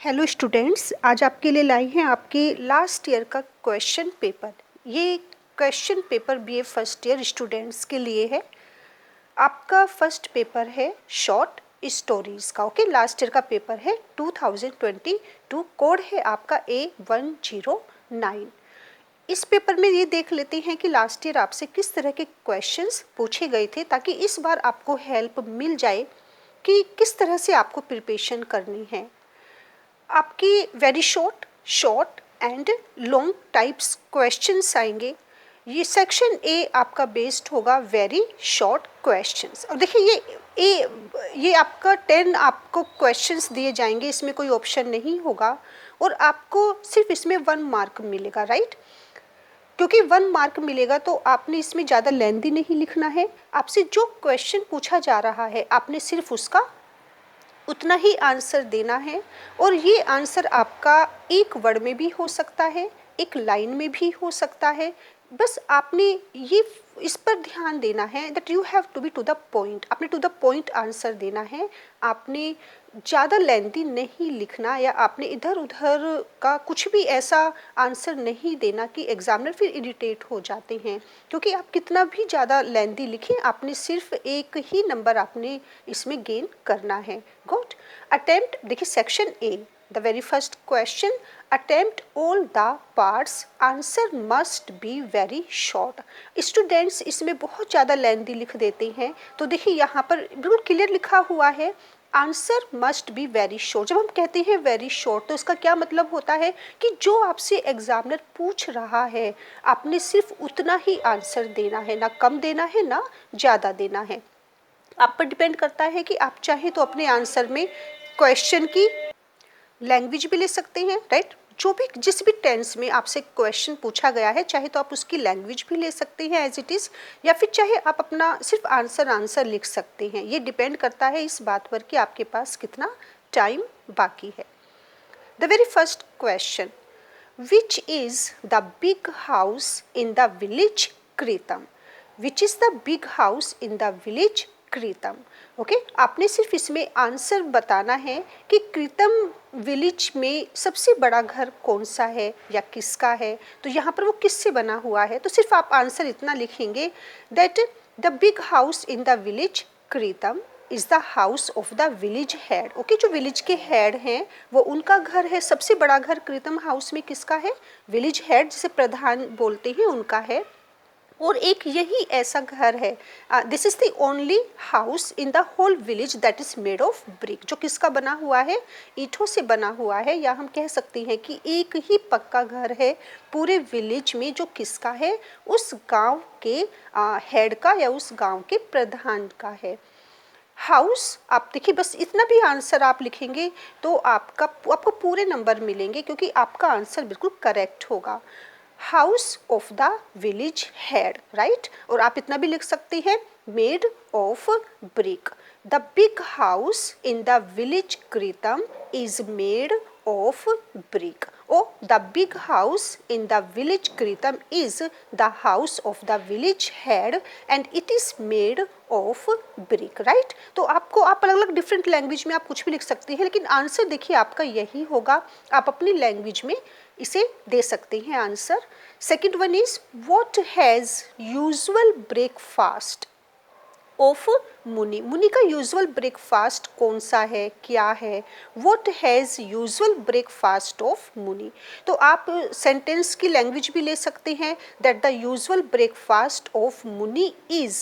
Hello students, आज आपके लिए लाई हैं आपके लास्ट ईयर का क्वेश्चन पेपर। ये question paper BA first year students के लिए है। आपका फर्स्ट पेपर है शॉर्ट स्टोरीज़ का। ओके, लास्ट ईयर का पेपर है 2022। कोड है आपका A109। इस पेपर में ये देख लेते हैं कि लास्ट ईयर आपसे किस तरह के क्वेश्चंस पूछे गए थे, ताकि इस बार आपको हेल्प मिल जाए कि किस तरह से आपको प्रिपरेशन करनी है। आपकी very short, short and long types questions आएंगे। ये सेक्शन ए आपका बेस्ड होगा वेरी शॉर्ट क्वेश्चंस। और देखिए ये आपका 10 आपको क्वेश्चंस दिए जाएंगे, इसमें कोई ऑप्शन नहीं होगा और आपको सिर्फ इसमें 1 मार्क मिलेगा, राइट। क्योंकि 1 मार्क मिलेगा तो आपने इसमें ज़्यादा लेंथी नहीं लिखना है। आपसे जो क्वेश्चन पूछा जा रहा है आपने सिर्फ उसका उतना ही आंसर देना है। और ये आंसर आपका एक वर्ड में भी हो सकता है, एक लाइन में भी हो सकता है। बस आपने ये इस पर ध्यान देना है that you have to be to the point. आपने टू द पॉइंट आंसर देना है। आपने ज़्यादा लेंथी नहीं लिखना, या आपने इधर उधर का कुछ भी ऐसा आंसर नहीं देना कि एग्जामिनर फिर इरिटेट हो जाते हैं। क्योंकि आप कितना भी ज़्यादा लेंथी लिखें, आपने सिर्फ एक ही नंबर आपने इसमें गेन करना है। गुड। अटेम्प्ट, देखिए section A, the very first question, attempt all the parts, answer must be very short. Students इसमें बहुत ज़्यादा लेंथी लिख देते हैं, तो देखिए यहाँ पर बिल्कुल क्लियर लिखा हुआ है answer must be very short. जब हम कहते हैं वेरी शॉर्ट तो इसका क्या मतलब होता है कि जो आपसे एग्जामिनर पूछ रहा है आपने सिर्फ उतना ही आंसर देना है, ना कम देना है ना ज़्यादा देना है। आप पर डिपेंड करता है कि आप चाहे तो अपने आंसर में क्वेश्चन की लैंग्वेज भी ले सकते हैं, राइट। जो भी जिस भी टेंस में आपसे क्वेश्चन पूछा गया है चाहे तो आप उसकी लैंग्वेज भी ले सकते हैं एज इट इज़, या फिर चाहे आप अपना सिर्फ आंसर लिख सकते हैं। ये डिपेंड करता है इस बात पर कि आपके पास कितना टाइम बाकी है। The very first question, which is the big house in the village कृतम। Which is the big house in the village कृतम। ओके, आपने सिर्फ इसमें आंसर बताना है कि कृतम विलेज में सबसे बड़ा घर कौन सा है या किसका है। तो यहाँ पर वो किससे बना हुआ है, तो सिर्फ आप आंसर इतना लिखेंगे that the big house in the village कृतम is the house of the village head. Okay, जो विलेज के हेड हैं वो उनका घर है। सबसे बड़ा घर कृतम हाउस में किसका है, विलेज हेड जिसे प्रधान बोलते हैं उनका है। और एक यही ऐसा घर है, this is the only house in the whole village that is made of brick. जो किसका बना हुआ है, ईंटों से बना हुआ है। या हम कह सकते हैं कि एक ही पक्का घर है पूरे विलेज में जो किसका है, उस गांव के हेड का या उस गांव के प्रधान का है। हाउस, आप देखिए बस इतना भी आंसर आप लिखेंगे तो आपको पूरे नंबर मिलेंगे, क्योंकि आपका आंसर बिल्कुल करेक्ट होगा। House of the village head, right. और आप इतना भी लिख सकते हैं made of brick. The big house in the village कृतम is made of brick. Oh, the big house in the village Kritam is the house of the village head and it is made of brick, right? तो आपको आप अलग अलग different language में आप कुछ भी लिख सकते हैं, लेकिन आंसर देखिए आपका यही होगा। आप अपनी लैंग्वेज में इसे दे सकते हैं answer. Second one is what has usual breakfast of मुनि। मुनि का यूजुअल ब्रेकफास्ट कौन सा है, क्या है। What has usual breakfast of मुनि। तो आप सेंटेंस की लैंग्वेज भी ले सकते हैं that the usual breakfast of Muni is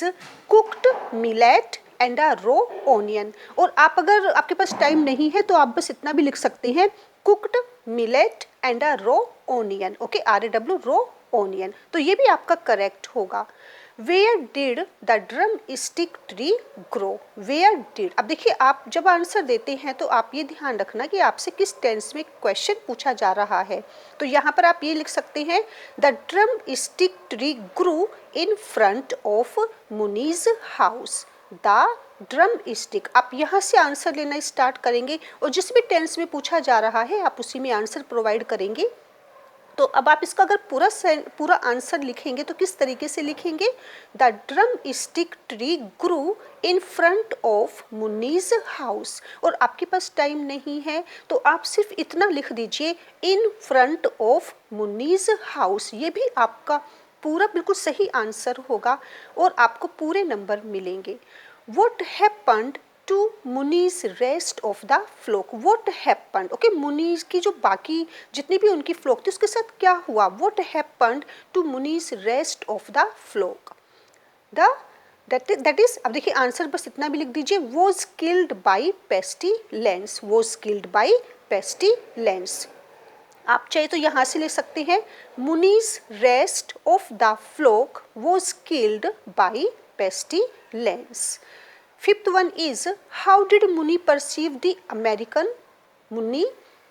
cooked millet and a raw onion. और आप अगर आपके पास टाइम नहीं है तो आप बस इतना भी लिख सकते हैं cooked millet and a raw onion. Okay, RAW raw onion. तो ये भी आपका करेक्ट होगा। Where did the drumstick tree grow? Where did, अब देखिए आप जब आंसर देते हैं तो आप ये ध्यान रखना कि आपसे किस टेंस में क्वेश्चन पूछा जा रहा है। तो यहाँ पर आप ये लिख सकते हैं the drumstick tree grew in front of Muni's house. The drum stick, आप यहाँ से आंसर लेना स्टार्ट करेंगे और जिस भी टेंस में पूछा जा रहा है आप उसी में आंसर प्रोवाइड करेंगे। तो अब आप इसका अगर पूरा आंसर लिखेंगे तो किस तरीके से लिखेंगे? The drum stick tree grew in front of Muni's house. और आपके पास टाइम नहीं है तो आप सिर्फ इतना लिख दीजिए, इन फ्रंट ऑफ मुनीज हाउस। ये भी आपका पूरा बिल्कुल सही आंसर होगा और आपको पूरे नंबर मिलेंगे। What happened to Muni's rest of the flock? What happened? Okay, मुनीज की जो बाकी जितनी भी उनकी फ्लोक थी उसके साथ क्या हुआ? What happened to Muni's rest of the flock? That is, अब देखिए आंसर बस इतना भी लिख दीजिए, was killed by pestilence. Was killed by pestilence. आप चाहे तो यहाँ से ले सकते हैं, Muni's rest of the flock was killed by pestilence. Fifth one is, how did Muni perceive the American? Muni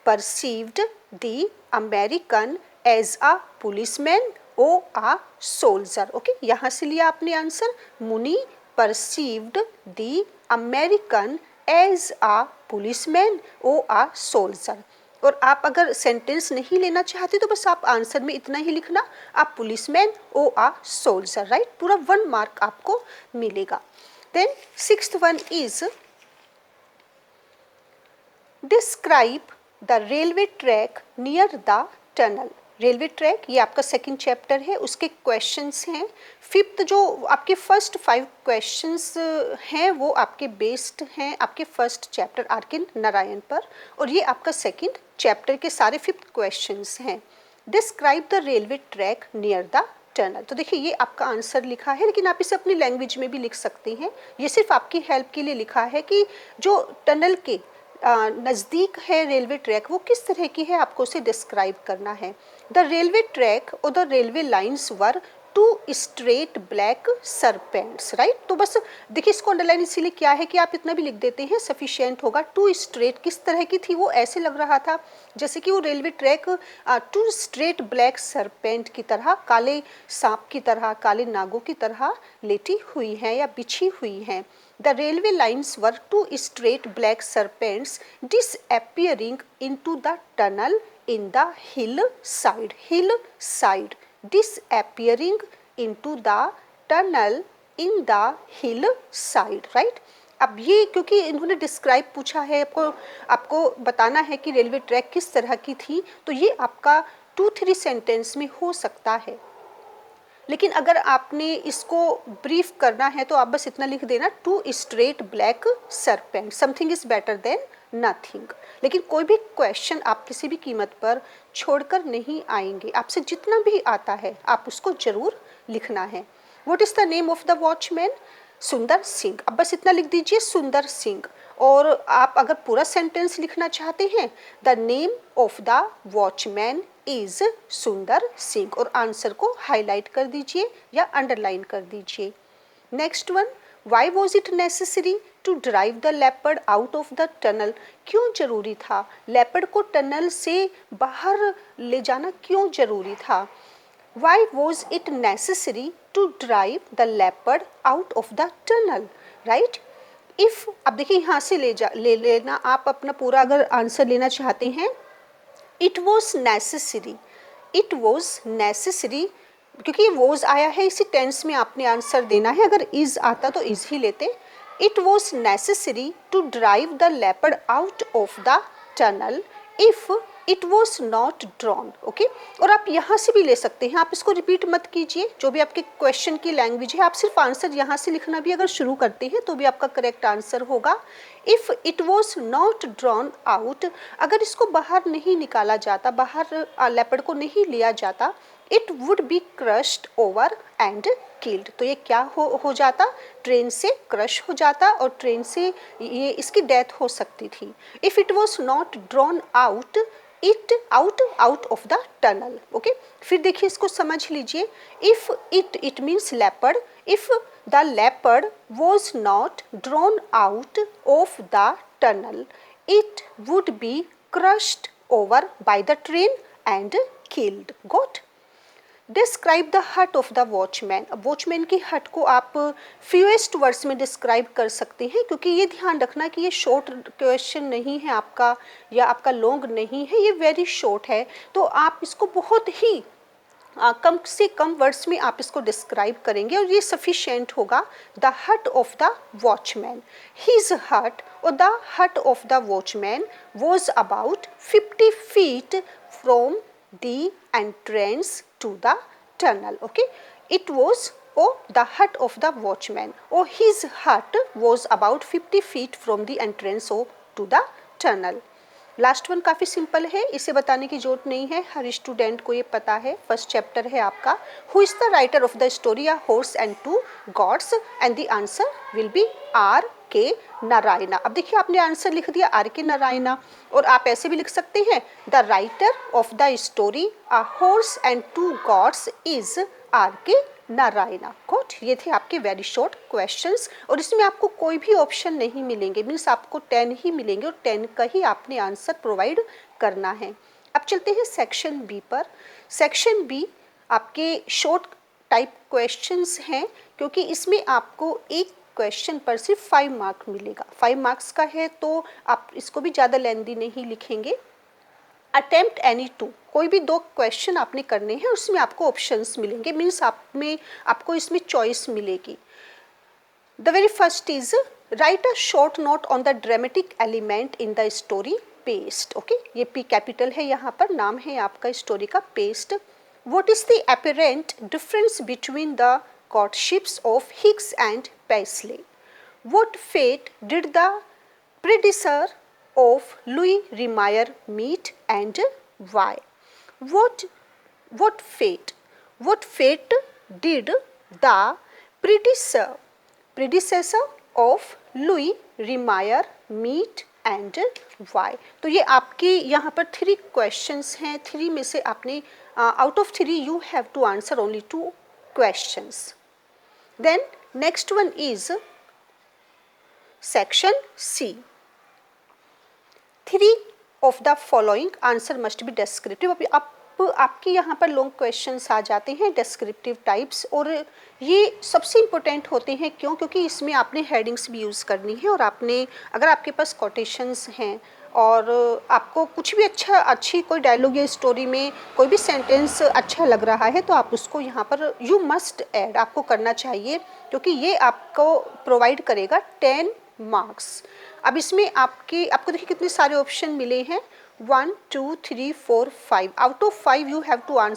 perceived the American as a policeman or a soldier. Okay, यहाँ से लिया आपने answer, Muni perceived the American as a policeman or a soldier. और आप अगर sentence नहीं लेना चाहते तो बस आप आंसर में इतना ही लिखना, आप policeman or a soldier, right. पूरा 1 मार्क आपको मिलेगा। Then sixth one is, describe the railway track near the tunnel. Railway track ये आपका सेकंड चैप्टर है, उसके क्वेश्चंस हैं। फिफ्थ जो आपके फर्स्ट 5 क्वेश्चंस हैं वो आपके बेस्ड हैं आपके फर्स्ट चैप्टर आर के नारायण पर, और ये आपका सेकंड चैप्टर के सारे 5th क्वेश्चंस हैं। Describe the railway track near the tunnel. तो देखिए ये आपका आंसर लिखा है, लेकिन आप इसे अपनी लैंग्वेज में भी लिख सकते हैं। ये सिर्फ आपकी हेल्प के लिए लिखा है कि जो टनल के नज़दीक है रेलवे ट्रैक वो किस तरह की है, आपको उसे डिस्क्राइब करना है। द रेलवे ट्रैक और the railway lines were 2 straight black serpents, right. तो बस देखिए इसको अंडरलाइन इसीलिए क्या है कि आप इतना भी लिख देते हैं सफिशिएंट होगा। 2 स्ट्रेट किस तरह की थी, वो ऐसे लग रहा था जैसे कि वो railway track 2 straight black serpent की तरह, काले सांप की तरह, काले नागों की तरह लेटी हुई हैं या बिछी हुई हैं। The railway lines were 2 straight black serpents disappearing into the tunnel in the hillside. Hillside. Disappearing into the tunnel in the hillside. Right? अब ये क्योंकि इन्होंने डिस्क्राइब पूछा है, आपको बताना है कि रेलवे ट्रैक किस तरह की थी, तो ये आपका 2-3 सेंटेंस में हो सकता है। लेकिन अगर आपने इसको ब्रीफ करना है तो आप बस इतना लिख देना, 2 straight black serpent. Something is better than nothing. लेकिन कोई भी क्वेश्चन आप किसी भी कीमत पर छोड़कर नहीं आएंगे, आपसे जितना भी आता है आप उसको जरूर लिखना है। What is the name of the watchman? सुंदर सिंह। अब बस इतना लिख दीजिए, सुंदर सिंह। और आप अगर पूरा सेंटेंस लिखना चाहते हैं, the name of the watchman is सुंदर सिंह, और आंसर को हाईलाइट कर दीजिए या अंडरलाइन कर दीजिए। Next one, why was it necessary to drive the leopard out of the tunnel? क्यों जरूरी था लेपर्ड को टनल से बाहर ले जाना, क्यों जरूरी था? Why was it necessary to drive the leopard out of the tunnel? Right? If अब देखिए यहाँ से ले लेना, आप अपना पूरा अगर आंसर लेना चाहते हैं, it was necessary, it was necessary, क्योंकि ये was आया है इसी टेंस में आपने आंसर देना है। अगर is आता तो is ही लेते। It was necessary to drive the leopard out of the tunnel if it was not drawn. Okay, और आप यहाँ से भी ले सकते हैं, आप इसको रिपीट मत कीजिए। जो भी आपके क्वेश्चन की लैंग्वेज है, आप सिर्फ आंसर यहाँ से लिखना भी अगर शुरू करते हैं तो भी आपका करेक्ट आंसर होगा। If it was not drawn out, अगर इसको बाहर नहीं निकाला जाता, बाहर लेपर्ड को नहीं लिया जाता, it would be crushed over and killed. तो ये क्या हो जाता, ट्रेन से क्रश हो जाता और ट्रेन से ये इसकी डेथ हो सकती थी। If it was not drawn out, it out of the tunnel. Okay, फिर देखिए इसको समझ लीजिए। If it means leopard, if the leopard was not drawn out of the tunnel, it would be crushed over by the train and killed. Got? Describe the hut of the watchman. अब watchman की हट को आप fewest words में describe कर सकते हैं, क्योंकि ये ध्यान रखना कि ये शॉर्ट क्वेश्चन नहीं है आपका, या आपका लॉन्ग नहीं है, ये वेरी शॉर्ट है। तो आप इसको बहुत ही कम से कम वर्ड्स में आप इसको डिस्क्राइब करेंगे और ये सफिशिएंट होगा। The hut of the watchman, his हट और the hut of the watchman was about 50 feet from the entrance to the tunnel. Okay, it was the hut of the watchman or his hut was about 50 feet from the entrance to the tunnel। Last one काफ़ी simple है, इसे बताने की जरूरत नहीं है, हर student को ये पता है। फर्स्ट चैप्टर है आपका, who is the writer of the story a horse and two gods, and the answer will be R K Narayana. अब देखिए आपने आंसर लिख दिया आर के नारायणा, और आप ऐसे भी लिख सकते हैं the writer of the story a horse and two gods is R K Narayana. Good, ये थे आपके वेरी शॉर्ट क्वेश्चंस, और इसमें आपको कोई भी ऑप्शन नहीं मिलेंगे, मीन्स आपको 10 ही मिलेंगे और 10 का ही आपने आंसर प्रोवाइड करना है। अब चलते हैं सेक्शन बी पर। सेक्शन बी आपके शॉर्ट टाइप क्वेश्चंस हैं, क्योंकि इसमें आपको एक क्वेश्चन पर सिर्फ 5 मार्क मिलेगा। 5 मार्क्स का है तो आप इसको भी ज़्यादा लेंदी नहीं लिखेंगे। अटेम्प्ट एनी टू, कोई भी 2 क्वेश्चन आपने करने हैं, उसमें आपको ऑप्शंस मिलेंगे, मीन्स आपको इसमें चॉइस मिलेगी। The very first is right a short note on the dramatic element in the story paste. Okay, ये पी कैपिटल है, यहाँ पर नाम है आपका स्टोरी का paste. What is the apparent difference between the courtships of Hicks and Paisley? What fate did the predecessor of Louis Rimayer meet and why? What fate did the predecessor of Louis Rimayer meet and why? तो ये आपके यहाँ पर 3 questions हैं। 3 में से आपने out of 3 you have to answer only 2 questions. Then next one is section C. 3 of the following answer must be descriptive। अब आपके यहाँ पर लॉन्ग क्वेश्चंस आ जाते हैं डिस्क्रिप्टिव टाइप्स, और ये सबसे इम्पोर्टेंट होते हैं। क्यों? क्योंकि इसमें आपने हेडिंग्स भी यूज़ करनी है, और आपने अगर आपके पास कोटेशंस हैं और आपको कुछ भी अच्छी कोई डायलॉग या स्टोरी में कोई भी सेंटेंस अच्छा लग रहा है, तो आप उसको यहाँ पर यू मस्ट ऐड आपको करना चाहिए, क्योंकि ये आपको प्रोवाइड करेगा 10 मार्क्स। अब इसमें आपको देखिए कितने सारे ऑप्शन मिले हैं, 1 2 3 4 5। Out of 5 you have to answer